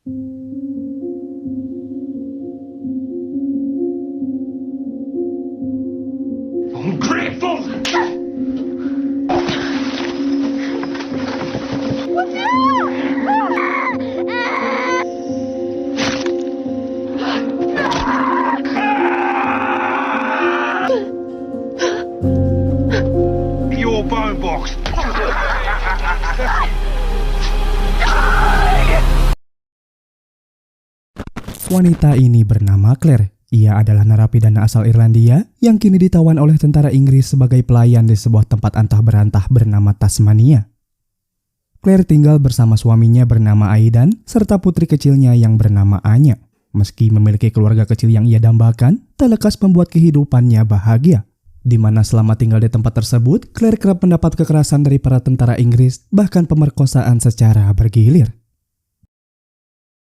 Ungrateful! Your bone box! Wanita ini bernama Claire. Ia adalah narapidana asal Irlandia yang kini ditawan oleh tentara Inggris sebagai pelayan di sebuah tempat antah berantah bernama Tasmania. Claire tinggal bersama suaminya bernama Aidan serta putri kecilnya yang bernama Anya. Meski memiliki keluarga kecil yang ia dambakan, tak lekas membuat kehidupannya bahagia. Di mana selama tinggal di tempat tersebut, Claire kerap mendapat kekerasan dari para tentara Inggris, bahkan pemerkosaan secara bergilir.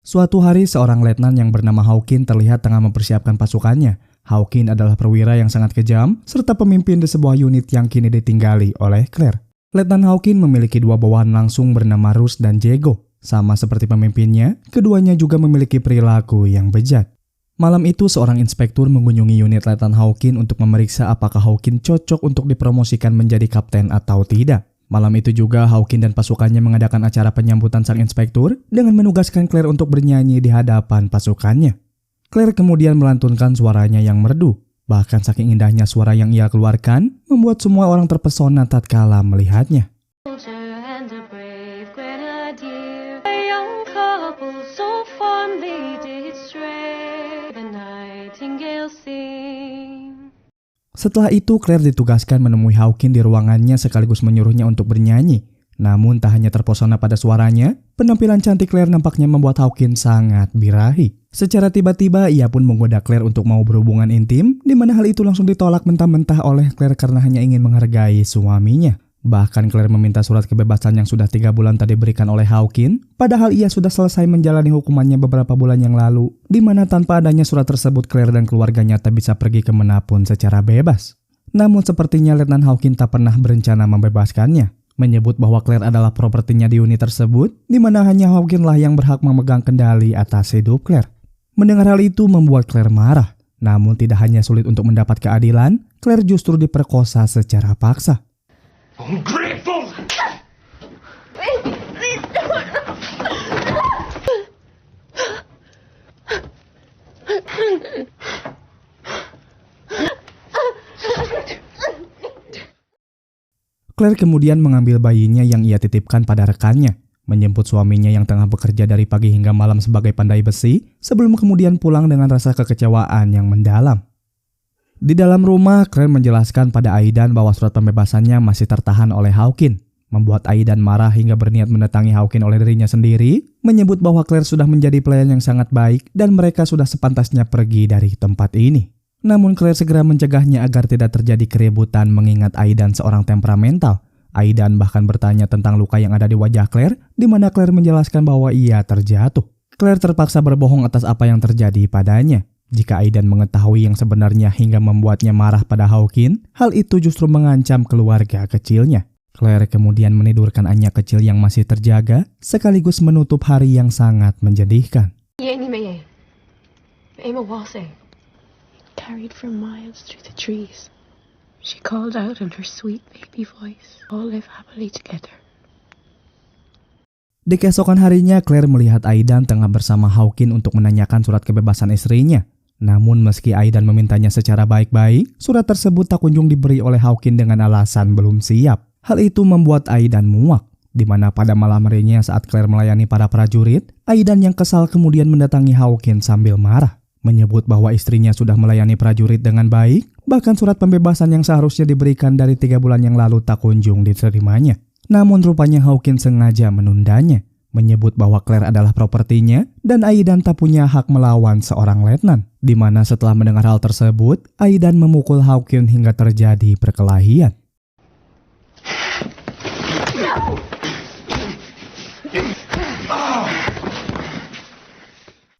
Suatu hari, seorang letnan yang bernama Hawkin terlihat tengah mempersiapkan pasukannya. Hawkin adalah perwira yang sangat kejam, serta pemimpin di sebuah unit yang kini ditinggali oleh Claire. Letnan Hawkin memiliki dua bawahan langsung bernama Russ dan Diego. Sama seperti pemimpinnya, keduanya juga memiliki perilaku yang bejat. Malam itu, seorang inspektur mengunjungi unit Letnan Hawkin untuk memeriksa apakah Hawkin cocok untuk dipromosikan menjadi kapten atau tidak. Malam itu juga Hawkin dan pasukannya mengadakan acara penyambutan sang inspektur dengan menugaskan Claire untuk bernyanyi di hadapan pasukannya. Claire kemudian melantunkan suaranya yang merdu. Bahkan saking indahnya suara yang ia keluarkan, membuat semua orang terpesona tatkala melihatnya. Setelah itu, Claire ditugaskan menemui Hawkin di ruangannya sekaligus menyuruhnya untuk bernyanyi. Namun tak hanya terpesona pada suaranya, penampilan cantik Claire nampaknya membuat Hawkin sangat birahi. Secara tiba-tiba, ia pun menggoda Claire untuk mau berhubungan intim, di mana hal itu langsung ditolak mentah-mentah oleh Claire karena hanya ingin menghargai suaminya. Bahkan Claire meminta surat kebebasan yang sudah 3 bulan tadi diberikan oleh Hawkin, padahal ia sudah selesai menjalani hukumannya beberapa bulan yang lalu, di mana tanpa adanya surat tersebut Claire dan keluarganya tak bisa pergi kemanapun secara bebas. Namun sepertinya Letnan Hawkin tak pernah berencana membebaskannya, menyebut bahwa Claire adalah propertinya di unit tersebut, di mana hanya Hawkin lah yang berhak memegang kendali atas hidup Claire. Mendengar hal itu membuat Claire marah, namun tidak hanya sulit untuk mendapat keadilan, Claire justru diperkosa secara paksa. Ungrateful! Please don't. Claire kemudian mengambil bayinya yang ia titipkan pada rekannya, menjemput suaminya yang tengah bekerja dari pagi hingga malam sebagai pandai besi, sebelum kemudian pulang dengan rasa kekecewaan yang mendalam. Di dalam rumah, Claire menjelaskan pada Aidan bahwa surat pembebasannya masih tertahan oleh Hawkin, membuat Aidan marah hingga berniat mendatangi Hawkin oleh dirinya sendiri, menyebut bahwa Claire sudah menjadi pelayan yang sangat baik dan mereka sudah sepantasnya pergi dari tempat ini. Namun Claire segera mencegahnya agar tidak terjadi keributan mengingat Aidan seorang temperamental. Aidan bahkan bertanya tentang luka yang ada di wajah Claire, di mana Claire menjelaskan bahwa ia terjatuh. Claire terpaksa berbohong atas apa yang terjadi padanya. Jika Aidan mengetahui yang sebenarnya hingga membuatnya marah pada Hawkin, hal itu justru mengancam keluarga kecilnya. Claire kemudian menidurkan Anya kecil yang masih terjaga, sekaligus menutup hari yang sangat menjadikan. Carried for miles through the trees. She called out in her sweet baby voice, all live happily together. Di keesokan harinya, Claire melihat Aidan tengah bersama Hawkin untuk menanyakan surat kebebasan istrinya. Namun meski Aidan memintanya secara baik-baik, surat tersebut tak kunjung diberi oleh Hawkin dengan alasan belum siap. Hal itu membuat Aidan muak, di mana pada malam harinya saat Claire melayani para prajurit, Aidan yang kesal kemudian mendatangi Hawkin sambil marah, menyebut bahwa istrinya sudah melayani prajurit dengan baik, bahkan surat pembebasan yang seharusnya diberikan dari 3 bulan yang lalu tak kunjung diterimanya. Namun rupanya Hawkin sengaja menundanya, menyebut bahwa Claire adalah propertinya dan Aidan tak punya hak melawan seorang letnan. Di mana setelah mendengar hal tersebut, Aidan memukul Hawkin hingga terjadi perkelahian.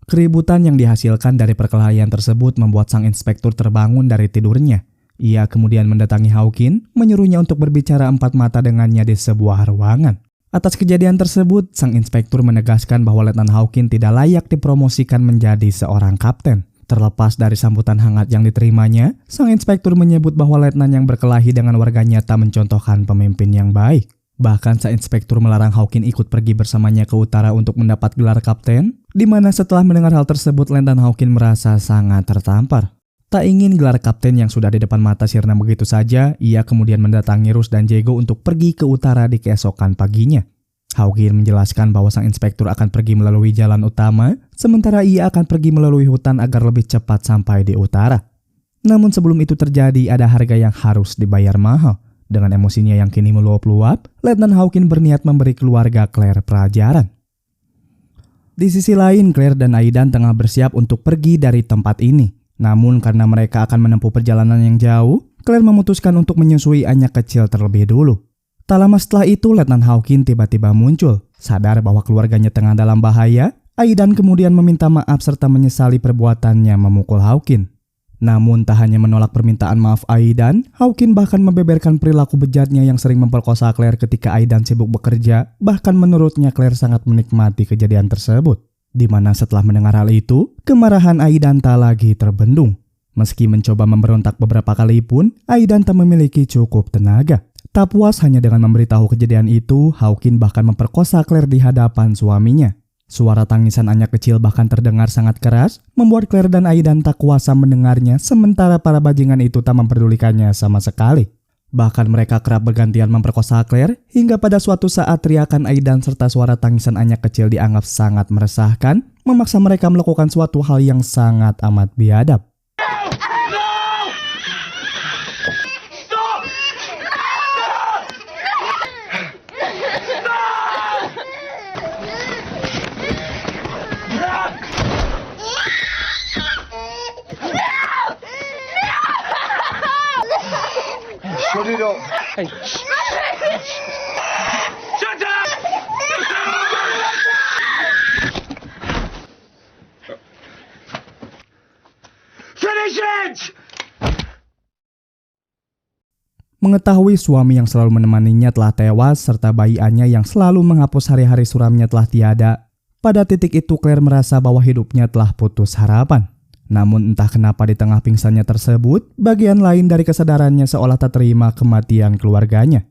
Keributan yang dihasilkan dari perkelahian tersebut membuat sang inspektur terbangun dari tidurnya. Ia kemudian mendatangi Hawkin, menyuruhnya untuk berbicara 4 mata dengannya di sebuah ruangan. Atas kejadian tersebut, sang inspektur menegaskan bahwa Letnan Hawkins tidak layak dipromosikan menjadi seorang kapten. Terlepas dari sambutan hangat yang diterimanya, sang inspektur menyebut bahwa letnan yang berkelahi dengan warganya tak mencontohkan pemimpin yang baik. Bahkan sang inspektur melarang Hawkins ikut pergi bersamanya ke utara untuk mendapat gelar kapten, di mana setelah mendengar hal tersebut, Letnan Hawkins merasa sangat tertampar. Tak ingin gelar kapten yang sudah di depan mata sirna begitu saja, ia kemudian mendatangi Rus dan Diego untuk pergi ke utara di keesokan paginya. Hawkins menjelaskan bahwa sang inspektur akan pergi melalui jalan utama, sementara ia akan pergi melalui hutan agar lebih cepat sampai di utara. Namun sebelum itu terjadi, ada harga yang harus dibayar mahal. Dengan emosinya yang kini meluap-luap, Letnan Hawkins berniat memberi keluarga Claire pelajaran. Di sisi lain, Claire dan Aidan tengah bersiap untuk pergi dari tempat ini. Namun karena mereka akan menempuh perjalanan yang jauh, Claire memutuskan untuk menyusui anak kecil terlebih dulu. Tak lama setelah itu, Letnan Hawkins tiba-tiba muncul. Sadar bahwa keluarganya tengah dalam bahaya, Aidan kemudian meminta maaf serta menyesali perbuatannya memukul Hawkins. Namun tak hanya menolak permintaan maaf Aidan, Hawkins bahkan membeberkan perilaku bejatnya yang sering memperkosa Claire ketika Aidan sibuk bekerja. Bahkan menurutnya Claire sangat menikmati kejadian tersebut. Di mana setelah mendengar hal itu, kemarahan Aidan tak lagi terbendung. Meski mencoba memberontak beberapa kali pun, Aidan tak memiliki cukup tenaga. Tak puas hanya dengan memberitahu kejadian itu, Hawkins bahkan memperkosa Claire di hadapan suaminya. Suara tangisan anak kecil bahkan terdengar sangat keras, membuat Claire dan Aidan tak kuasa mendengarnya, sementara para bajingan itu tak memperdulikannya sama sekali. Bahkan mereka kerap bergantian memperkosa Claire, hingga pada suatu saat teriakan Aidan serta suara tangisan anak kecil dianggap sangat meresahkan, memaksa mereka melakukan suatu hal yang sangat amat biadab. Shut it up. Hey. Shut up! Finish it! Mengetahui suami yang selalu menemaninya telah tewas serta bayi Anya yang selalu menghapus hari-hari suramnya telah tiada, pada titik itu Claire merasa bahwa hidupnya telah putus harapan. Namun entah kenapa di tengah pingsannya tersebut, bagian lain dari kesadarannya seolah tak terima kematian keluarganya.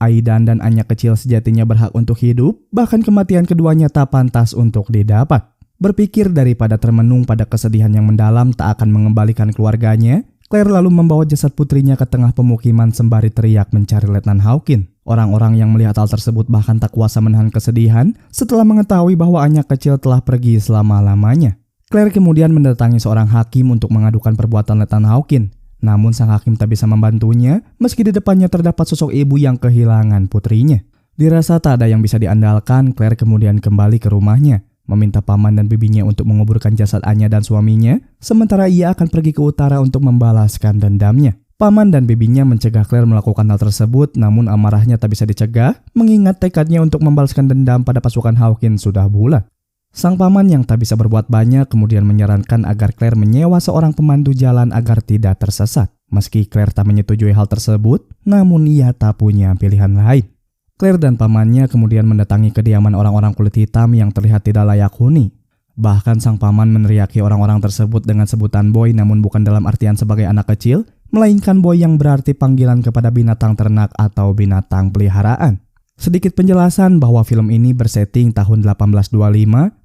Aidan dan Anya kecil sejatinya berhak untuk hidup, bahkan kematian keduanya tak pantas untuk didapat. Berpikir daripada termenung pada kesedihan yang mendalam tak akan mengembalikan keluarganya, Claire lalu membawa jasad putrinya ke tengah pemukiman sembari teriak mencari Letnan Hawkins. Orang-orang yang melihat hal tersebut bahkan tak kuasa menahan kesedihan setelah mengetahui bahwa Anya kecil telah pergi selama-lamanya. Claire kemudian mendatangi seorang hakim untuk mengadukan perbuatan Letnan Hawkins. Namun sang hakim tak bisa membantunya meski di depannya terdapat sosok ibu yang kehilangan putrinya. Dirasa tak ada yang bisa diandalkan, Claire kemudian kembali ke rumahnya, meminta paman dan bibinya untuk menguburkan jasad Anya dan suaminya, sementara ia akan pergi ke utara untuk membalaskan dendamnya. Paman dan bibinya mencegah Claire melakukan hal tersebut, namun amarahnya tak bisa dicegah, mengingat tekadnya untuk membalaskan dendam pada pasukan Hawkins sudah bulat. Sang paman yang tak bisa berbuat banyak kemudian menyarankan agar Claire menyewa seorang pemandu jalan agar tidak tersesat. Meski Claire tak menyetujui hal tersebut, namun ia tak punya pilihan lain. Claire dan pamannya kemudian mendatangi kediaman orang-orang kulit hitam yang terlihat tidak layak huni. Bahkan sang paman meneriaki orang-orang tersebut dengan sebutan boy, namun bukan dalam artian sebagai anak kecil, melainkan boy yang berarti panggilan kepada binatang ternak atau binatang peliharaan. Sedikit penjelasan bahwa film ini bersetting tahun 1825,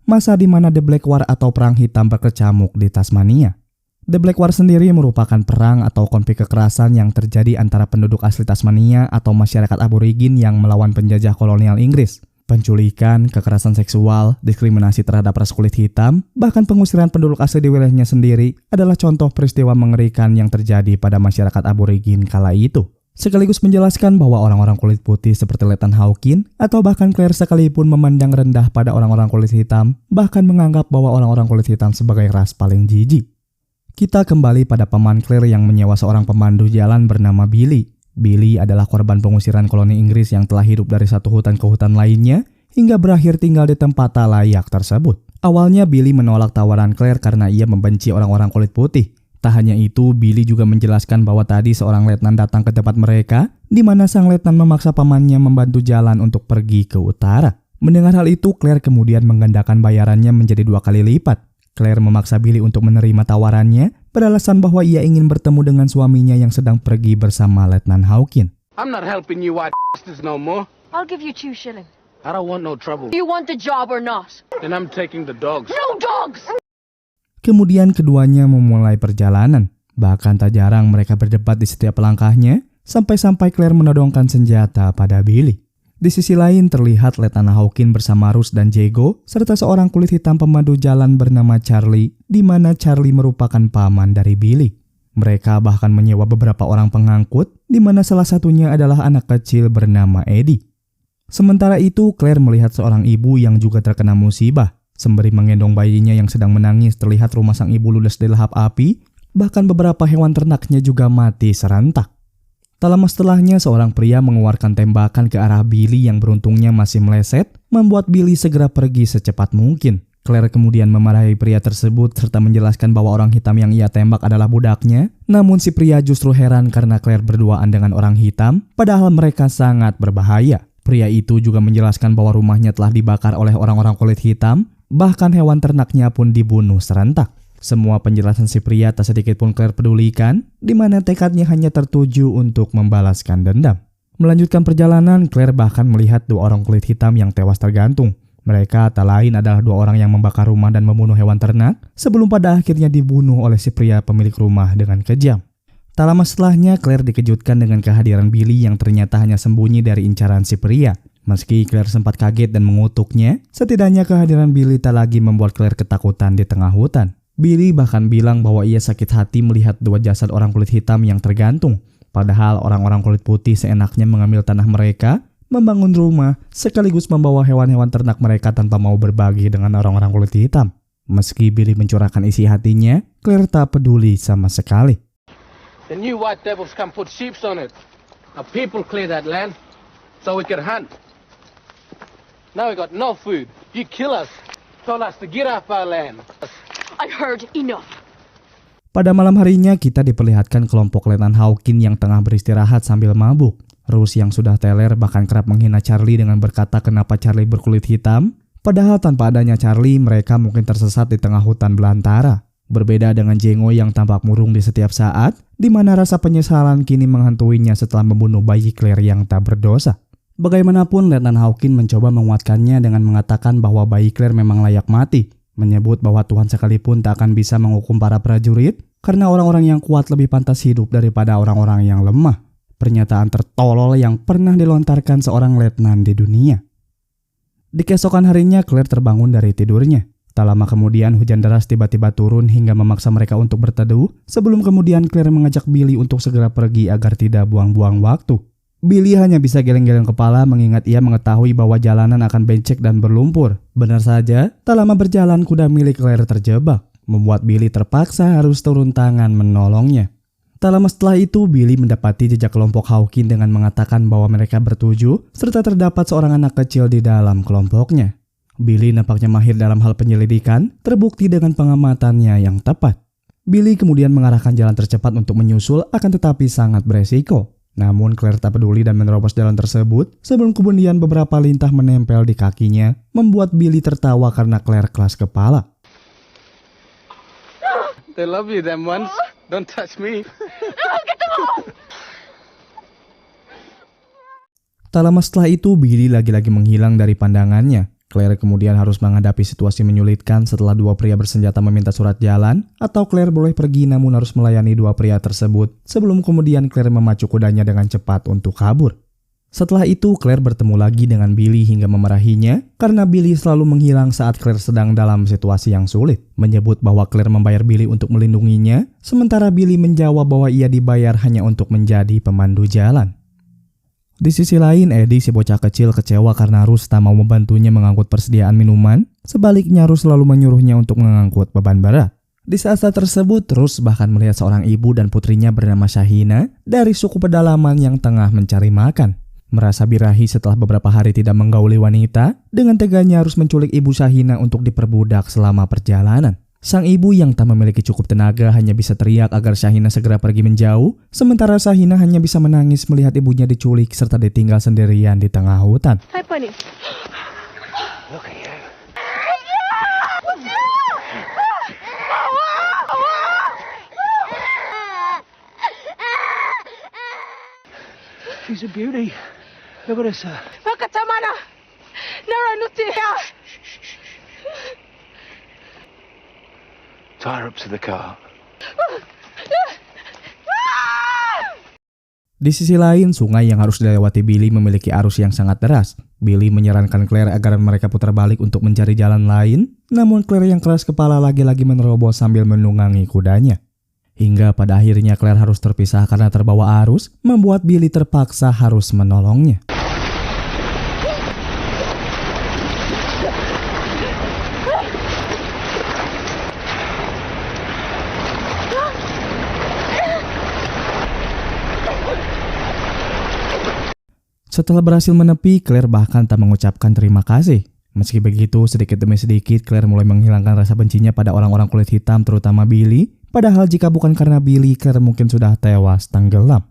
masa di mana The Black War atau Perang Hitam berkecamuk di Tasmania. The Black War sendiri merupakan perang atau konflik kekerasan yang terjadi antara penduduk asli Tasmania atau masyarakat aborigin yang melawan penjajah kolonial Inggris. Penculikan, kekerasan seksual, diskriminasi terhadap ras kulit hitam, bahkan pengusiran penduduk asli di wilayahnya sendiri adalah contoh peristiwa mengerikan yang terjadi pada masyarakat aborigin kala itu. Sekaligus menjelaskan bahwa orang-orang kulit putih seperti Letnan Hawkins atau bahkan Claire sekalipun memandang rendah pada orang-orang kulit hitam, bahkan menganggap bahwa orang-orang kulit hitam sebagai ras paling jijik. Kita kembali pada paman Claire yang menyewa seorang pemandu jalan bernama Billy. Billy adalah korban pengusiran koloni Inggris yang telah hidup dari satu hutan ke hutan lainnya hingga berakhir tinggal di tempat tak layak tersebut. Awalnya Billy menolak tawaran Claire karena ia membenci orang-orang kulit putih. Tak hanya itu, Billy juga menjelaskan bahwa tadi seorang letnan datang ke tempat mereka, di mana sang letnan memaksa pamannya membantu jalan untuk pergi ke utara. Mendengar hal itu, Claire kemudian menggandakan bayarannya menjadi 2 kali lipat. Claire memaksa Billy untuk menerima tawarannya, beralasan bahwa ia ingin bertemu dengan suaminya yang sedang pergi bersama Letnan Hawkins. I'm not helping you white bastards no more. I'll give you 2 shillings. I don't want no trouble. Do you want the job or not? Then I'm taking the dogs. No dogs! Kemudian keduanya memulai perjalanan. Bahkan tak jarang mereka berdebat di setiap langkahnya, sampai-sampai Claire menodongkan senjata pada Billy. Di sisi lain terlihat Letnan Hawkins bersama Russ dan Diego, serta seorang kulit hitam pemandu jalan bernama Charlie, di mana Charlie merupakan paman dari Billy. Mereka bahkan menyewa beberapa orang pengangkut, di mana salah satunya adalah anak kecil bernama Eddie. Sementara itu, Claire melihat seorang ibu yang juga terkena musibah. Sembari menggendong bayinya yang sedang menangis, terlihat rumah sang ibu ludes dilahap api, bahkan beberapa hewan ternaknya juga mati serentak. Tak lama setelahnya, seorang pria mengeluarkan tembakan ke arah Billy yang beruntungnya masih meleset, membuat Billy segera pergi secepat mungkin. Claire kemudian memarahi pria tersebut serta menjelaskan bahwa orang hitam yang ia tembak adalah budaknya. Namun si pria justru heran karena Claire berduaan dengan orang hitam, padahal mereka sangat berbahaya. Pria itu juga menjelaskan bahwa rumahnya telah dibakar oleh orang-orang kulit hitam, bahkan hewan ternaknya pun dibunuh serentak. Semua penjelasan si pria tak sedikit pun Claire pedulikan, di mana tekadnya hanya tertuju untuk membalaskan dendam. Melanjutkan perjalanan, Claire bahkan melihat 2 orang kulit hitam yang tewas tergantung. Mereka tak lain adalah 2 orang yang membakar rumah dan membunuh hewan ternak, sebelum pada akhirnya dibunuh oleh si pria pemilik rumah dengan kejam. Tak lama setelahnya, Claire dikejutkan dengan kehadiran Billy yang ternyata hanya sembunyi dari incaran si pria. Meski Claire sempat kaget dan mengutuknya, setidaknya kehadiran Billy tak lagi membuat Claire ketakutan di tengah hutan. Billy bahkan bilang bahwa ia sakit hati melihat 2 jasad orang kulit hitam yang tergantung. Padahal orang-orang kulit putih seenaknya mengambil tanah mereka, membangun rumah, sekaligus membawa hewan-hewan ternak mereka tanpa mau berbagi dengan orang-orang kulit hitam. Meski Billy mencurahkan isi hatinya, Claire tak peduli sama sekali. The new white devils can put sheep on it. Our people clear that land so we can hunt. Now we got no food. You kill us. Told us to get off our land. I heard enough. Pada malam harinya, kita diperlihatkan kelompok Letnan Hawkins yang tengah beristirahat sambil mabuk. Russ yang sudah teler bahkan kerap menghina Charlie dengan berkata kenapa Charlie berkulit hitam. Padahal tanpa adanya Charlie, mereka mungkin tersesat di tengah hutan belantara. Berbeda dengan Jengo yang tampak murung di setiap saat, di mana rasa penyesalan kini menghantuinya setelah membunuh bayi Claire yang tak berdosa. Bagaimanapun, Letnan Hawkins mencoba menguatkannya dengan mengatakan bahwa bayi Claire memang layak mati, menyebut bahwa Tuhan sekalipun tak akan bisa menghukum para prajurit karena orang-orang yang kuat lebih pantas hidup daripada orang-orang yang lemah. Pernyataan tertolol yang pernah dilontarkan seorang letnan di dunia. Di keesokan harinya, Claire terbangun dari tidurnya. Tak lama kemudian, hujan deras tiba-tiba turun hingga memaksa mereka untuk berteduh, sebelum kemudian Claire mengajak Billy untuk segera pergi agar tidak buang-buang waktu. Billy hanya bisa geleng-geleng kepala mengingat ia mengetahui bahwa jalanan akan becek dan berlumpur. Benar saja, tak lama berjalan kuda milik Claire terjebak, membuat Billy terpaksa harus turun tangan menolongnya. Tak lama setelah itu, Billy mendapati jejak kelompok Hawkins dengan mengatakan bahwa mereka bertujuh, serta terdapat seorang anak kecil di dalam kelompoknya. Billy nampaknya mahir dalam hal penyelidikan, terbukti dengan pengamatannya yang tepat. Billy kemudian mengarahkan jalan tercepat untuk menyusul, akan tetapi sangat beresiko. Namun Claire tak peduli dan menerobos jalan tersebut, sebelum kemudian beberapa lintah menempel di kakinya, membuat Billy tertawa karena Claire keras kepala. They love you, them ones. Don't touch me. Get them off! Tak lama setelah itu, Billy lagi-lagi menghilang dari pandangannya. Claire kemudian harus menghadapi situasi menyulitkan setelah 2 pria bersenjata meminta surat jalan, atau Claire boleh pergi namun harus melayani 2 pria tersebut, sebelum kemudian Claire memacu kudanya dengan cepat untuk kabur. Setelah itu, Claire bertemu lagi dengan Billy hingga memarahinya, karena Billy selalu menghilang saat Claire sedang dalam situasi yang sulit, menyebut bahwa Claire membayar Billy untuk melindunginya, sementara Billy menjawab bahwa ia dibayar hanya untuk menjadi pemandu jalan. Di sisi lain, Eddie si bocah kecil kecewa karena Russ tak mau membantunya mengangkut persediaan minuman, sebaliknya Russ selalu menyuruhnya untuk mengangkut beban berat. Di saat-saat tersebut, Russ bahkan melihat seorang ibu dan putrinya bernama Shahina dari suku pedalaman yang tengah mencari makan. Merasa birahi setelah beberapa hari tidak menggauli wanita, dengan teganya harus menculik ibu Shahina untuk diperbudak selama perjalanan. Sang ibu yang tak memiliki cukup tenaga hanya bisa teriak agar Shahina segera pergi menjauh, sementara Shahina hanya bisa menangis melihat ibunya diculik serta ditinggal sendirian di tengah hutan. Hi, Bunny. Look at you. She's a beauty. Look at her. Pakatamana. Naranuti. Tie her up to the car. Di sisi lain, sungai yang harus dilewati Billy memiliki arus yang sangat deras. Billy menyarankan Claire agar mereka putar balik untuk mencari jalan lain, namun Claire yang keras kepala lagi-lagi menerobos sambil menunggangi kudanya. Hingga pada akhirnya Claire harus terpisah karena terbawa arus, membuat Billy terpaksa harus menolongnya. Setelah berhasil menepi, Claire bahkan tak mengucapkan terima kasih. Meski begitu, sedikit demi sedikit Claire mulai menghilangkan rasa bencinya pada orang-orang kulit hitam, terutama Billy. Padahal jika bukan karena Billy, Claire mungkin sudah tewas tenggelam.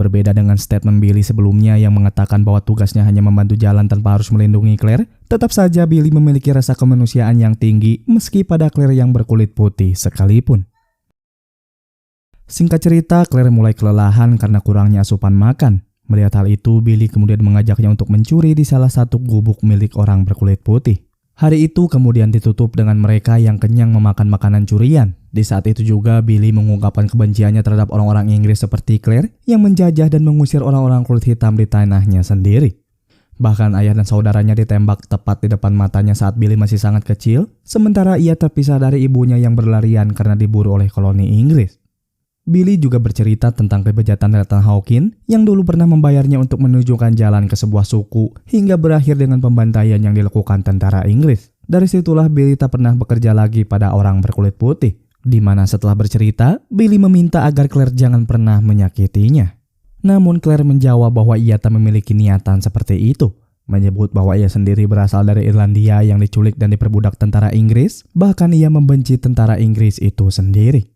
Berbeda dengan statement Billy sebelumnya yang mengatakan bahwa tugasnya hanya membantu jalan tanpa harus melindungi Claire, tetap saja Billy memiliki rasa kemanusiaan yang tinggi meski pada Claire yang berkulit putih sekalipun. Singkat cerita, Claire mulai kelelahan karena kurangnya asupan makan. Melihat hal itu, Billy kemudian mengajaknya untuk mencuri di salah satu gubuk milik orang berkulit putih. Hari itu kemudian ditutup dengan mereka yang kenyang memakan makanan curian. Di saat itu juga Billy mengungkapkan kebenciannya terhadap orang-orang Inggris seperti Claire yang menjajah dan mengusir orang-orang kulit hitam di tanahnya sendiri. Bahkan ayah dan saudaranya ditembak tepat di depan matanya saat Billy masih sangat kecil, sementara ia terpisah dari ibunya yang berlarian karena diburu oleh koloni Inggris. Billy juga bercerita tentang kebejatan Nathan Hawkins yang dulu pernah membayarnya untuk menunjukkan jalan ke sebuah suku hingga berakhir dengan pembantaian yang dilakukan tentara Inggris. Dari situlah Billy tak pernah bekerja lagi pada orang berkulit putih, di mana setelah bercerita, Billy meminta agar Claire jangan pernah menyakitinya. Namun Claire menjawab bahwa ia tak memiliki niatan seperti itu, menyebut bahwa ia sendiri berasal dari Irlandia yang diculik dan diperbudak tentara Inggris, bahkan ia membenci tentara Inggris itu sendiri.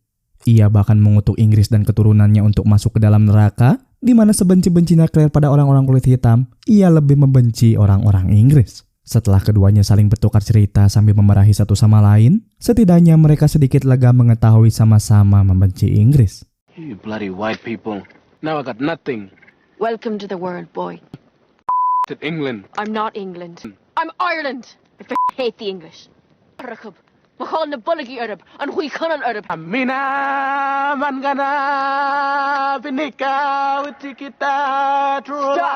Ia bahkan mengutuk Inggris dan keturunannya untuk masuk ke dalam neraka, di mana sebenci-bencinya Claire pada orang-orang kulit hitam, ia lebih membenci orang-orang Inggris. Setelah keduanya saling bertukar cerita sambil memarahi satu sama lain, setidaknya mereka sedikit lega mengetahui sama-sama membenci Inggris. You bloody white people. Now I got nothing. Welcome to the world, boy. To England. I'm not England. I'm Ireland. I hate the English. Rakab. Mahal na balagi Arab. And hui kanan Arab. Amina mangana binika uti kita trula.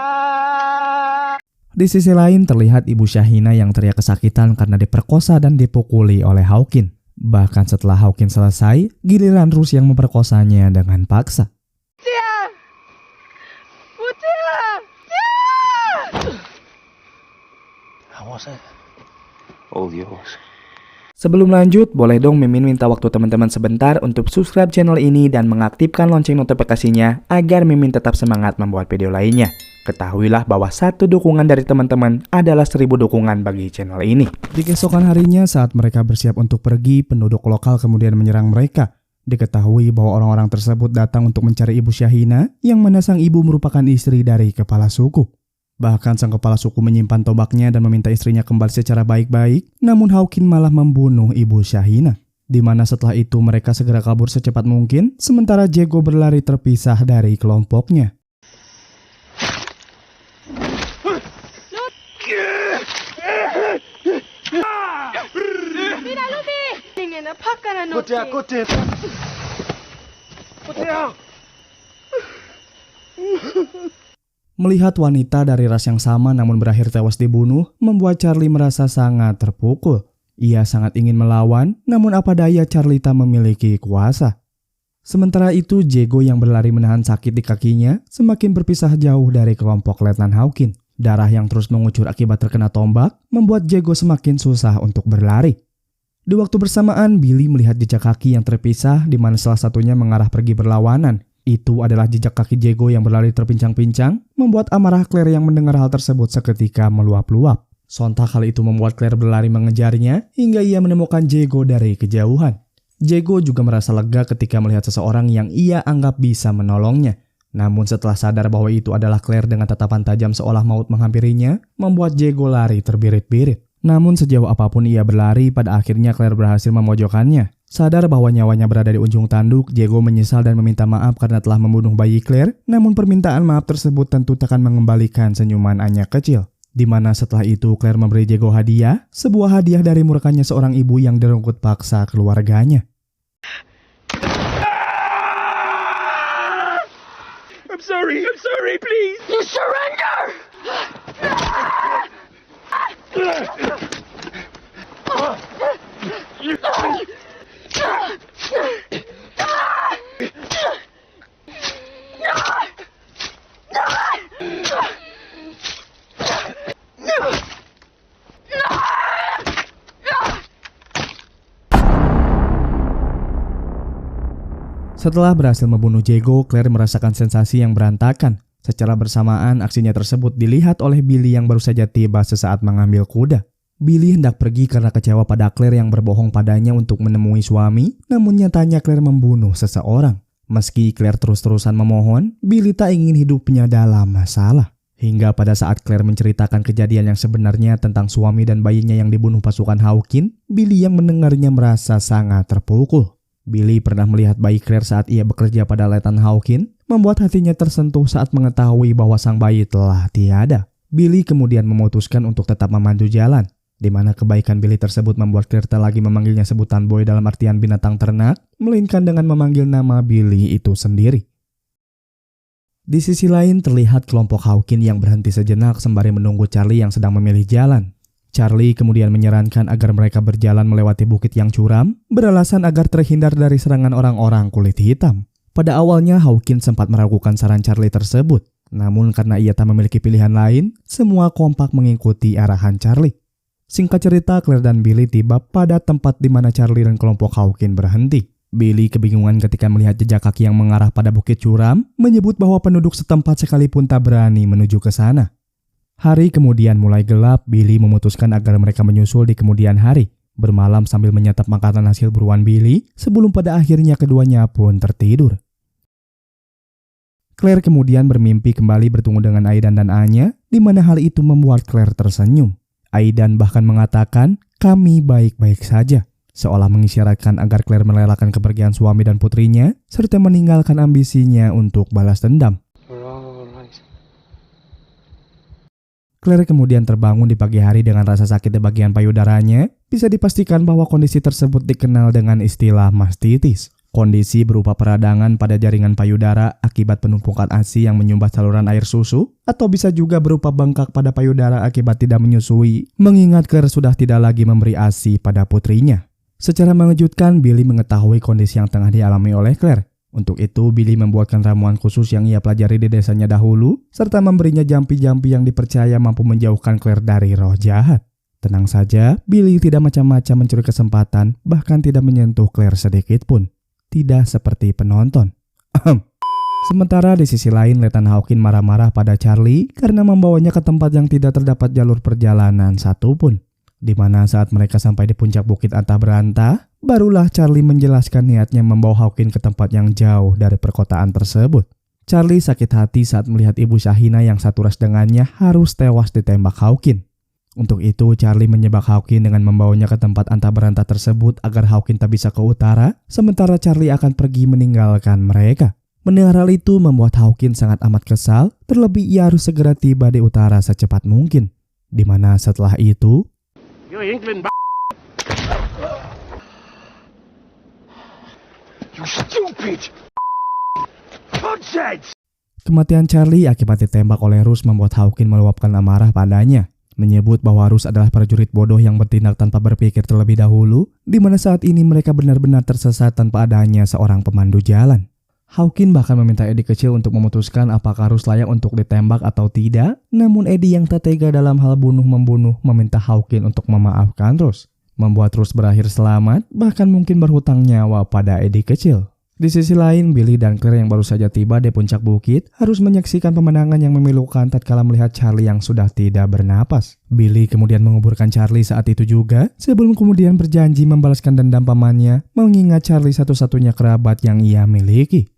Di sisi lain terlihat ibu Shahina yang teriak kesakitan karena diperkosa dan dipukuli oleh Hawkins. Bahkan setelah Hawkins selesai, giliran Rus yang memperkosanya dengan paksa. How was it? All yours. Sebelum lanjut, boleh dong Mimin minta waktu teman-teman sebentar untuk subscribe channel ini dan mengaktifkan lonceng notifikasinya agar Mimin tetap semangat membuat video lainnya. Ketahuilah bahwa satu dukungan dari teman-teman adalah 1000 dukungan bagi channel ini. Di keesokan harinya saat mereka bersiap untuk pergi, penduduk lokal kemudian menyerang mereka. Diketahui bahwa orang-orang tersebut datang untuk mencari ibu Shahina, yang mana sang ibu merupakan istri dari kepala suku. Bahkan sang kepala suku menyimpan tombaknya dan meminta istrinya kembali secara baik-baik, namun Hawkins malah membunuh ibu Shahina. Di mana setelah itu mereka segera kabur secepat mungkin, sementara Diego berlari terpisah dari kelompoknya. Melihat wanita dari ras yang sama namun berakhir tewas dibunuh, membuat Charlie merasa sangat terpukul. Ia sangat ingin melawan, namun apa daya Charlie tak memiliki kuasa. Sementara itu, Diego yang berlari menahan sakit di kakinya semakin berpisah jauh dari kelompok Letnan Hawkins. Darah yang terus mengucur akibat terkena tombak membuat Diego semakin susah untuk berlari. Di waktu bersamaan, Billy melihat jejak kaki yang terpisah di mana salah satunya mengarah pergi berlawanan. Itu adalah jejak kaki Diego yang berlari terpincang-pincang, membuat amarah Claire yang mendengar hal tersebut seketika meluap-luap. Sontak hal itu membuat Claire berlari mengejarnya hingga ia menemukan Diego dari kejauhan. Diego juga merasa lega ketika melihat seseorang yang ia anggap bisa menolongnya. Namun setelah sadar bahwa itu adalah Claire dengan tatapan tajam seolah maut menghampirinya, membuat Diego lari terbirit-birit. Namun sejauh apapun ia berlari, pada akhirnya Claire berhasil memojokkannya. Sadar bahwa nyawanya berada di ujung tanduk, Diego menyesal dan meminta maaf karena telah membunuh bayi Claire. Namun permintaan maaf tersebut tentu takkan mengembalikan senyuman Anya kecil. Di mana setelah itu Claire memberi Diego hadiah, sebuah hadiah dari murkanya seorang ibu yang direnggut paksa keluarganya. I'm sorry, please. You surrender! Setelah berhasil membunuh Diego, Claire merasakan sensasi yang berantakan. Secara bersamaan, aksinya tersebut dilihat oleh Billy yang baru saja tiba sesaat mengambil kuda. Billy hendak pergi karena kecewa pada Claire yang berbohong padanya untuk menemui suami, namun nyatanya Claire membunuh seseorang. Meski Claire terus-terusan memohon, Billy tak ingin hidupnya dalam masalah. Hingga pada saat Claire menceritakan kejadian yang sebenarnya tentang suami dan bayinya yang dibunuh pasukan Hawkin, Billy yang mendengarnya merasa sangat terpukul. Billy pernah melihat bayi Claire saat ia bekerja pada Letnan Hawkin, membuat hatinya tersentuh saat mengetahui bahwa sang bayi telah tiada. Billy kemudian memutuskan untuk tetap memandu jalan, di mana kebaikan Billy tersebut membuat Claire tak lagi memanggilnya sebutan boy dalam artian binatang ternak, melainkan dengan memanggil nama Billy itu sendiri. Di sisi lain terlihat kelompok Hawkin yang berhenti sejenak sembari menunggu Charlie yang sedang memilih jalan. Charlie kemudian menyarankan agar mereka berjalan melewati bukit yang curam, beralasan agar terhindar dari serangan orang-orang kulit hitam. Pada awalnya Hawkin sempat meragukan saran Charlie tersebut, namun karena ia tak memiliki pilihan lain, semua kompak mengikuti arahan Charlie. Singkat cerita, Claire dan Billy tiba pada tempat di mana Charlie dan kelompok Hawkin berhenti. Billy kebingungan ketika melihat jejak kaki yang mengarah pada bukit curam, menyebut bahwa penduduk setempat sekalipun tak berani menuju ke sana. Hari kemudian mulai gelap, Billy memutuskan agar mereka menyusul di kemudian hari, bermalam sambil menyantap makanan hasil buruan Billy, sebelum pada akhirnya keduanya pun tertidur. Claire kemudian bermimpi kembali bertemu dengan Aidan dan Anya, di mana hal itu membuat Claire tersenyum. Aidan bahkan mengatakan, "Kami baik-baik saja," seolah mengisyaratkan agar Claire merelakan kepergian suami dan putrinya, serta meninggalkan ambisinya untuk balas dendam. Claire kemudian terbangun di pagi hari dengan rasa sakit di bagian payudaranya. Bisa dipastikan bahwa kondisi tersebut dikenal dengan istilah mastitis. Kondisi berupa peradangan pada jaringan payudara akibat penumpukan ASI yang menyumbat saluran air susu, atau bisa juga berupa bengkak pada payudara akibat tidak menyusui, mengingat Claire sudah tidak lagi memberi ASI pada putrinya. Secara mengejutkan, Billy mengetahui kondisi yang tengah dialami oleh Claire. Untuk itu, Billy membuatkan ramuan khusus yang ia pelajari di desanya dahulu, serta memberinya jampi-jampi yang dipercaya mampu menjauhkan Claire dari roh jahat. Tenang saja, Billy tidak macam-macam mencuri kesempatan, bahkan tidak menyentuh Claire sedikit pun. Tidak seperti penonton. Sementara di sisi lain, Letnan Hawkin marah-marah pada Charlie karena membawanya ke tempat yang tidak terdapat jalur perjalanan satupun. Di mana saat mereka sampai di puncak bukit antah berantah, barulah Charlie menjelaskan niatnya membawa Hawkin ke tempat yang jauh dari perkotaan tersebut. Charlie sakit hati saat melihat ibu Shahina yang satu ras dengannya harus tewas ditembak Hawkin. Untuk itu, Charlie menyebak Hawkin dengan membawanya ke tempat antah berantah tersebut agar Hawkin tak bisa ke utara, sementara Charlie akan pergi meninggalkan mereka. Mendengar hal itu membuat Hawkin sangat amat kesal, terlebih ia harus segera tiba di utara secepat mungkin. Di mana setelah itu, You stupid! kematian Charlie akibat ditembak oleh Rus membuat Hawkin meluapkan amarah padanya, menyebut bahwa Rus adalah prajurit bodoh yang bertindak tanpa berpikir terlebih dahulu, di mana saat ini mereka benar-benar tersesat tanpa adanya seorang pemandu jalan. Hawkin bahkan meminta Eddie kecil untuk memutuskan apakah Rus layak untuk ditembak atau tidak, namun Eddie yang tak tega dalam hal bunuh-membunuh meminta Hawkin untuk memaafkan Rus, membuat Rus berakhir selamat, bahkan mungkin berhutang nyawa pada Eddie kecil. Di sisi lain, Billy dan Claire yang baru saja tiba di puncak bukit harus menyaksikan pemandangan yang memilukan tatkala melihat Charlie yang sudah tidak bernapas. Billy kemudian menguburkan Charlie saat itu juga, sebelum kemudian berjanji membalaskan dendam pamannya, mengingat Charlie satu-satunya kerabat yang ia miliki.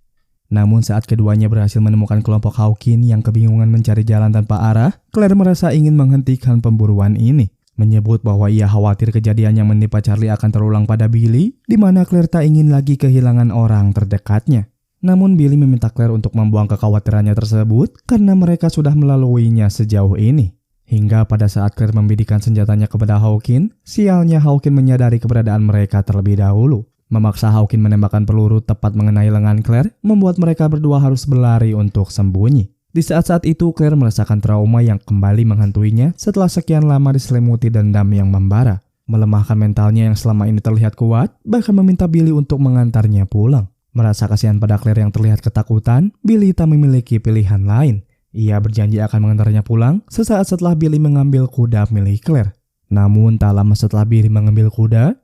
Namun saat keduanya berhasil menemukan kelompok Hawkin yang kebingungan mencari jalan tanpa arah, Claire merasa ingin menghentikan pemburuan ini. Menyebut bahwa ia khawatir kejadian yang menimpa Charlie akan terulang pada Billy, di mana Claire tak ingin lagi kehilangan orang terdekatnya. Namun Billy meminta Claire untuk membuang kekhawatirannya tersebut karena mereka sudah melaluinya sejauh ini. Hingga pada saat Claire membidikan senjatanya kepada Hawkin, sialnya Hawkin menyadari keberadaan mereka terlebih dahulu. Memaksa Hawkin menembakkan peluru tepat mengenai lengan Claire, membuat mereka berdua harus berlari untuk sembunyi. Di saat-saat itu, Claire merasakan trauma yang kembali menghantuinya setelah sekian lama diselimuti dendam yang membara. Melemahkan mentalnya yang selama ini terlihat kuat, bahkan meminta Billy untuk mengantarnya pulang. Merasa kasihan pada Claire yang terlihat ketakutan, Billy tak memiliki pilihan lain. Ia berjanji akan mengantarnya pulang sesaat setelah Billy mengambil kuda milik Claire. Namun tak lama setelah Billy mengambil kuda,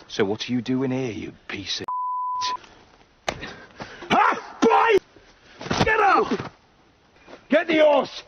So what are you doing here, you piece of Ha! Boy! Get up! Get the horse!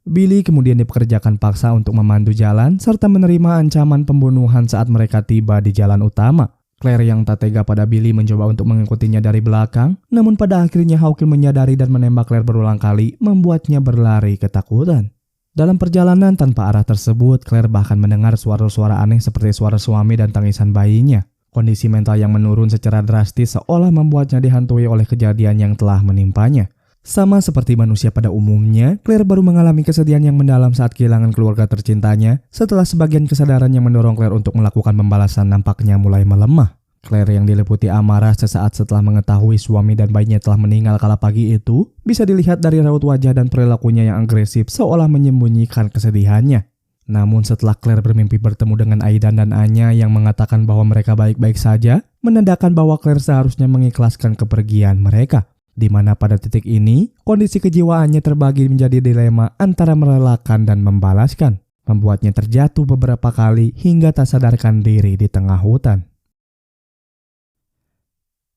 Billy kemudian dipekerjakan paksa untuk memandu jalan serta menerima ancaman pembunuhan saat mereka tiba di jalan utama. Claire yang tak tega pada Billy mencoba untuk mengikutinya dari belakang, namun pada akhirnya Hawkin menyadari dan menembak Claire berulang kali, membuatnya berlari ketakutan. Dalam perjalanan tanpa arah tersebut, Claire bahkan mendengar suara-suara aneh seperti suara suami dan tangisan bayinya. Kondisi mental yang menurun secara drastis seolah membuatnya dihantui oleh kejadian yang telah menimpanya. Sama seperti manusia pada umumnya, Claire baru mengalami kesedihan yang mendalam saat kehilangan keluarga tercintanya setelah sebagian kesadaran yang mendorong Claire untuk melakukan pembalasan nampaknya mulai melemah. Claire yang diliputi amarah sesaat setelah mengetahui suami dan bayinya telah meninggal kala pagi itu bisa dilihat dari raut wajah dan perilakunya yang agresif seolah menyembunyikan kesedihannya. Namun setelah Claire bermimpi bertemu dengan Aidan dan Anya yang mengatakan bahwa mereka baik-baik saja, menandakan bahwa Claire seharusnya mengikhlaskan kepergian mereka. Di mana pada titik ini, kondisi kejiwaannya terbagi menjadi dilema antara merelakan dan membalaskan, membuatnya terjatuh beberapa kali hingga tak sadarkan diri di tengah hutan.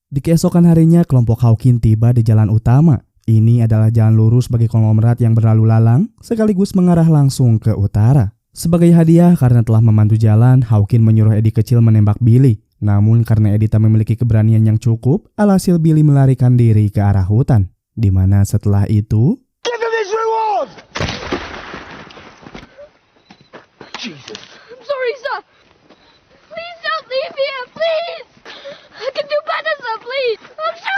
Di keesokan harinya, kelompok Hawkin tiba di jalan utama. Ini adalah jalan lurus bagi konglomerat yang berlalu lalang, sekaligus mengarah langsung ke utara. Sebagai hadiah karena telah memandu jalan, Hawkin menyuruh Eddie kecil menembak Billy. Namun karena Eddie tak memiliki keberanian yang cukup, alhasil Billy melarikan diri ke arah hutan. Di mana setelah itu, Give him his reward! Jesus. I'm sorry, sir. Please don't leave here, please. I can do better, sir, please. I'm sorry.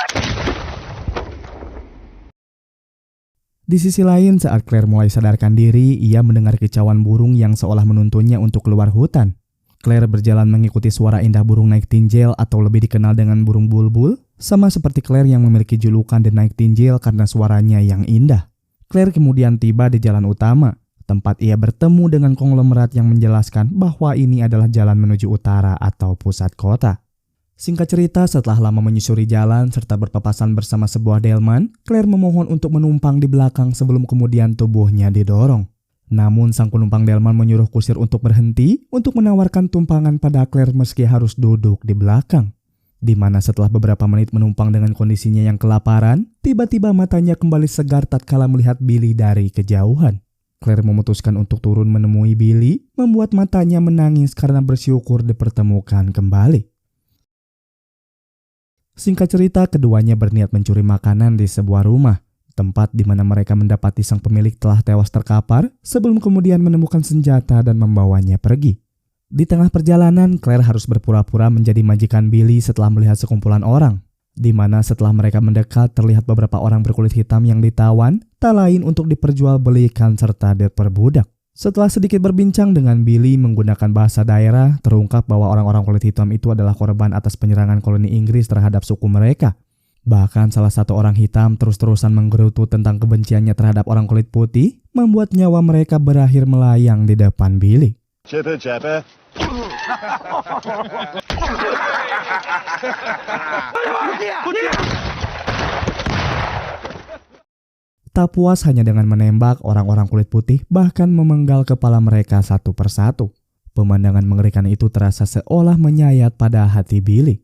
di sisi lain saat Claire mulai sadarkan diri, ia mendengar kicauan burung yang seolah menuntunnya untuk keluar hutan. Claire berjalan mengikuti suara indah burung nightingale atau lebih dikenal dengan burung bulbul, sama seperti Claire yang memiliki julukan The Nightingale karena suaranya yang indah. Claire kemudian tiba di jalan utama, tempat ia bertemu dengan konglomerat yang menjelaskan bahwa ini adalah jalan menuju utara atau pusat kota. Singkat cerita, setelah lama menyusuri jalan serta berpapasan bersama sebuah delman, Claire memohon untuk menumpang di belakang sebelum kemudian tubuhnya didorong. Namun sang penumpang delman menyuruh kusir untuk berhenti untuk menawarkan tumpangan pada Claire meski harus duduk di belakang. Di mana setelah beberapa menit menumpang dengan kondisinya yang kelaparan, tiba-tiba matanya kembali segar tatkala melihat Billy dari kejauhan. Claire memutuskan untuk turun menemui Billy, membuat matanya menangis karena bersyukur dipertemukan kembali. Singkat cerita, keduanya berniat mencuri makanan di sebuah rumah, tempat di mana mereka mendapati sang pemilik telah tewas terkapar sebelum kemudian menemukan senjata dan membawanya pergi. Di tengah perjalanan, Claire harus berpura-pura menjadi majikan Billy setelah melihat sekumpulan orang, di mana setelah mereka mendekat terlihat beberapa orang berkulit hitam yang ditawan, tak lain untuk diperjualbelikan serta diperbudak. Setelah sedikit berbincang dengan Billy menggunakan bahasa daerah, terungkap bahwa orang-orang kulit hitam itu adalah korban atas penyerangan koloni Inggris terhadap suku mereka. Bahkan salah satu orang hitam terus-terusan menggerutu tentang kebenciannya terhadap orang kulit putih, membuat nyawa mereka berakhir melayang di depan Billy. Chipper, chipper. Tak puas hanya dengan menembak, orang-orang kulit putih bahkan memenggal kepala mereka satu persatu. Pemandangan mengerikan itu terasa seolah menyayat pada hati Billy.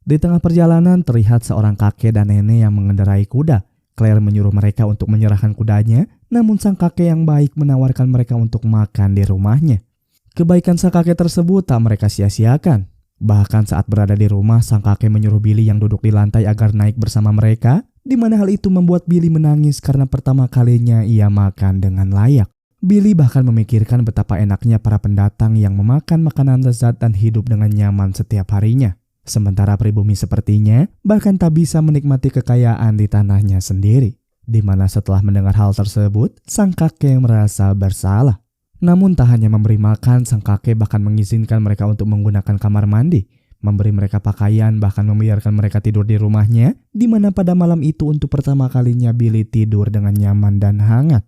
Di tengah perjalanan terlihat seorang kakek dan nenek yang mengendarai kuda. Claire menyuruh mereka untuk menyerahkan kudanya, namun sang kakek yang baik menawarkan mereka untuk makan di rumahnya. Kebaikan sang kakek tersebut tak mereka sia-siakan. Bahkan saat berada di rumah, sang kakek menyuruh Billy yang duduk di lantai agar naik bersama mereka, di mana hal itu membuat Billy menangis karena pertama kalinya ia makan dengan layak. Billy bahkan memikirkan betapa enaknya para pendatang yang memakan makanan lezat dan hidup dengan nyaman setiap harinya. Sementara pribumi sepertinya bahkan tak bisa menikmati kekayaan di tanahnya sendiri. Di mana setelah mendengar hal tersebut, sang kakek merasa bersalah. Namun tak hanya memberi makan, sang kakek bahkan mengizinkan mereka untuk menggunakan kamar mandi, memberi mereka pakaian, bahkan membiarkan mereka tidur di rumahnya, di mana pada malam itu untuk pertama kalinya Billy tidur dengan nyaman dan hangat.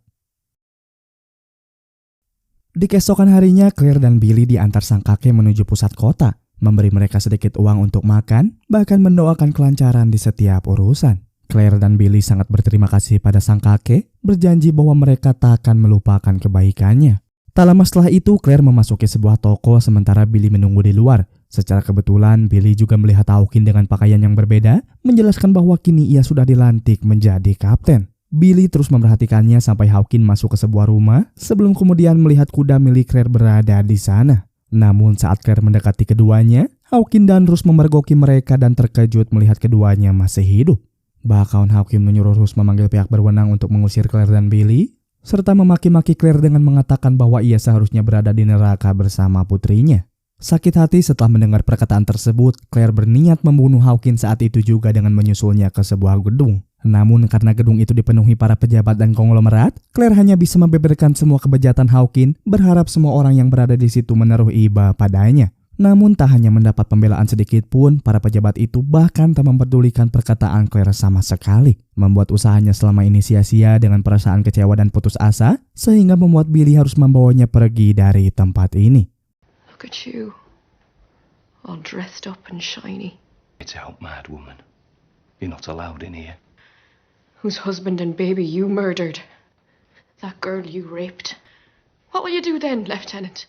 Di keesokan harinya, Claire dan Billy diantar sang kakek menuju pusat kota, memberi mereka sedikit uang untuk makan, bahkan mendoakan kelancaran di setiap urusan. Claire dan Billy sangat berterima kasih pada sang kakek, berjanji bahwa mereka tak akan melupakan kebaikannya. Tak lama setelah itu, Claire memasuki sebuah toko sementara Billy menunggu di luar. Secara kebetulan, Billy juga melihat Hawkins dengan pakaian yang berbeda, menjelaskan bahwa kini ia sudah dilantik menjadi kapten. Billy terus memperhatikannya sampai Hawkins masuk ke sebuah rumah, sebelum kemudian melihat kuda milik Claire berada di sana. Namun saat Claire mendekati keduanya, Hawkins dan Rose memergoki mereka dan terkejut melihat keduanya masih hidup. Bahkan Hawkins menyuruh Rose memanggil pihak berwenang untuk mengusir Claire dan Billy, serta memaki-maki Claire dengan mengatakan bahwa ia seharusnya berada di neraka bersama putrinya. Sakit hati setelah mendengar perkataan tersebut, Claire berniat membunuh Hawkins saat itu juga dengan menyusulnya ke sebuah gedung. Namun karena gedung itu dipenuhi para pejabat dan konglomerat, Claire hanya bisa membeberkan semua kebejatan Hawkins, berharap semua orang yang berada di situ menaruh iba padanya. Namun tak hanya mendapat pembelaan sedikit pun, para pejabat itu bahkan tak mempedulikan perkataan Claire sama sekali, membuat usahanya selama ini sia-sia dengan perasaan kecewa dan putus asa, sehingga membuat Billy harus membawanya pergi dari tempat ini. Look at you, all dressed up and shiny. It's out, mad woman. You're not allowed in here. Whose husband and baby you murdered. That girl you raped. What will you do then, Lieutenant?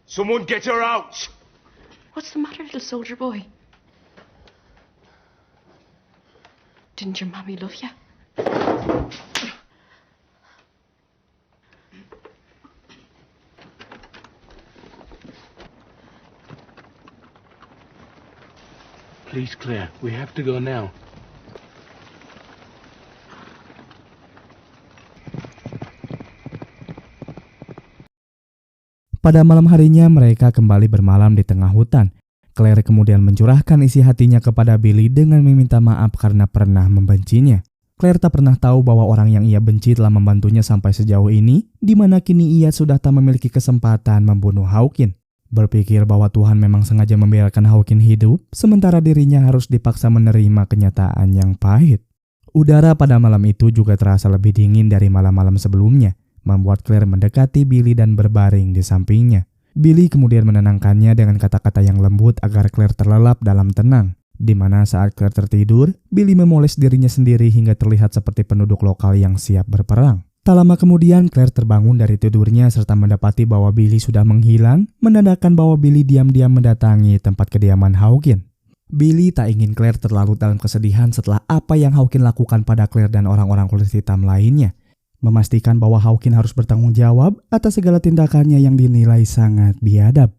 Someone get her out! What's the matter, little soldier boy? Didn't your mommy love you? Please, Claire, we have to go now. Pada malam harinya mereka kembali bermalam di tengah hutan. Claire kemudian mencurahkan isi hatinya kepada Billy dengan meminta maaf karena pernah membencinya. Claire tak pernah tahu bahwa orang yang ia benci telah membantunya sampai sejauh ini, di mana kini ia sudah tak memiliki kesempatan membunuh Hawkins. Berpikir bahwa Tuhan memang sengaja membiarkan Hawkins hidup, sementara dirinya harus dipaksa menerima kenyataan yang pahit. Udara pada malam itu juga terasa lebih dingin dari malam-malam sebelumnya, membuat Claire mendekati Billy dan berbaring di sampingnya. Billy kemudian menenangkannya dengan kata-kata yang lembut agar Claire terlelap dalam tenang. Di mana saat Claire tertidur, Billy memoles dirinya sendiri hingga terlihat seperti penduduk lokal yang siap berperang. Tak lama kemudian, Claire terbangun dari tidurnya serta mendapati bahwa Billy sudah menghilang, menandakan bahwa Billy diam-diam mendatangi tempat kediaman Hawkins. Billy tak ingin Claire terlarut dalam kesedihan setelah apa yang Hawkins lakukan pada Claire dan orang-orang kulit hitam lainnya. Memastikan bahwa Hawkins harus bertanggung jawab atas segala tindakannya yang dinilai sangat biadab.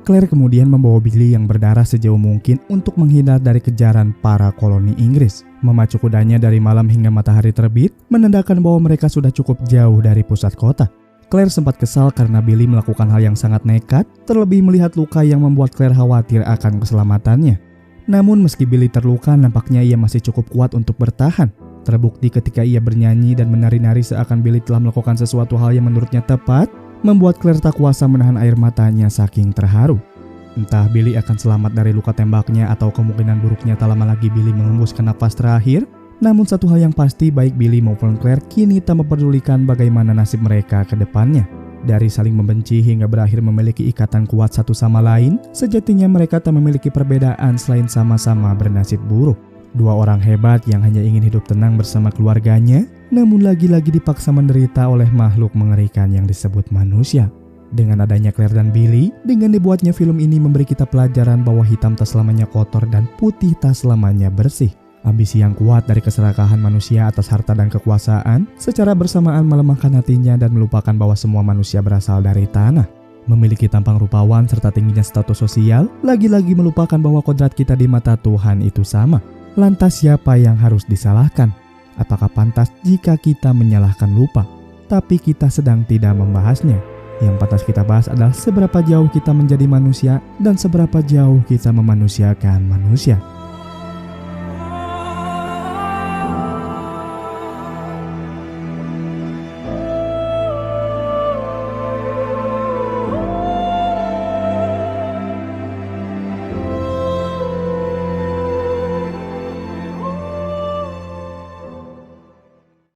Claire kemudian membawa Billy yang berdarah sejauh mungkin untuk menghindar dari kejaran para koloni Inggris. Memacu kudanya dari malam hingga matahari terbit, menandakan bahwa mereka sudah cukup jauh dari pusat kota. Claire sempat kesal karena Billy melakukan hal yang sangat nekat, terlebih melihat luka yang membuat Claire khawatir akan keselamatannya. Namun meski Billy terluka, nampaknya ia masih cukup kuat untuk bertahan. Terbukti ketika ia bernyanyi dan menari-nari seakan Billy telah melakukan sesuatu hal yang menurutnya tepat, membuat Claire tak kuasa menahan air matanya saking terharu. Entah Billy akan selamat dari luka tembaknya atau kemungkinan buruknya tak lama lagi Billy mengembuskan napas terakhir, namun satu hal yang pasti baik Billy maupun Claire kini tak memperdulikan bagaimana nasib mereka ke depannya. Dari saling membenci hingga berakhir memiliki ikatan kuat satu sama lain, sejatinya mereka tak memiliki perbedaan selain sama-sama bernasib buruk. Dua orang hebat yang hanya ingin hidup tenang bersama keluarganya, namun lagi-lagi dipaksa menderita oleh makhluk mengerikan yang disebut manusia. Dengan adanya Claire dan Billy, dengan dibuatnya film ini memberi kita pelajaran bahwa hitam tak selamanya kotor dan putih tak selamanya bersih. Ambisi yang kuat dari keserakahan manusia atas harta dan kekuasaan secara bersamaan melemahkan hatinya dan melupakan bahwa semua manusia berasal dari tanah. Memiliki tampang rupawan serta tingginya status sosial, lagi-lagi melupakan bahwa kodrat kita di mata Tuhan itu sama. Lantas siapa yang harus disalahkan? Apakah pantas jika kita menyalahkan lupa? Tapi kita sedang tidak membahasnya. Yang pantas kita bahas adalah seberapa jauh kita menjadi manusia dan seberapa jauh kita memanusiakan manusia.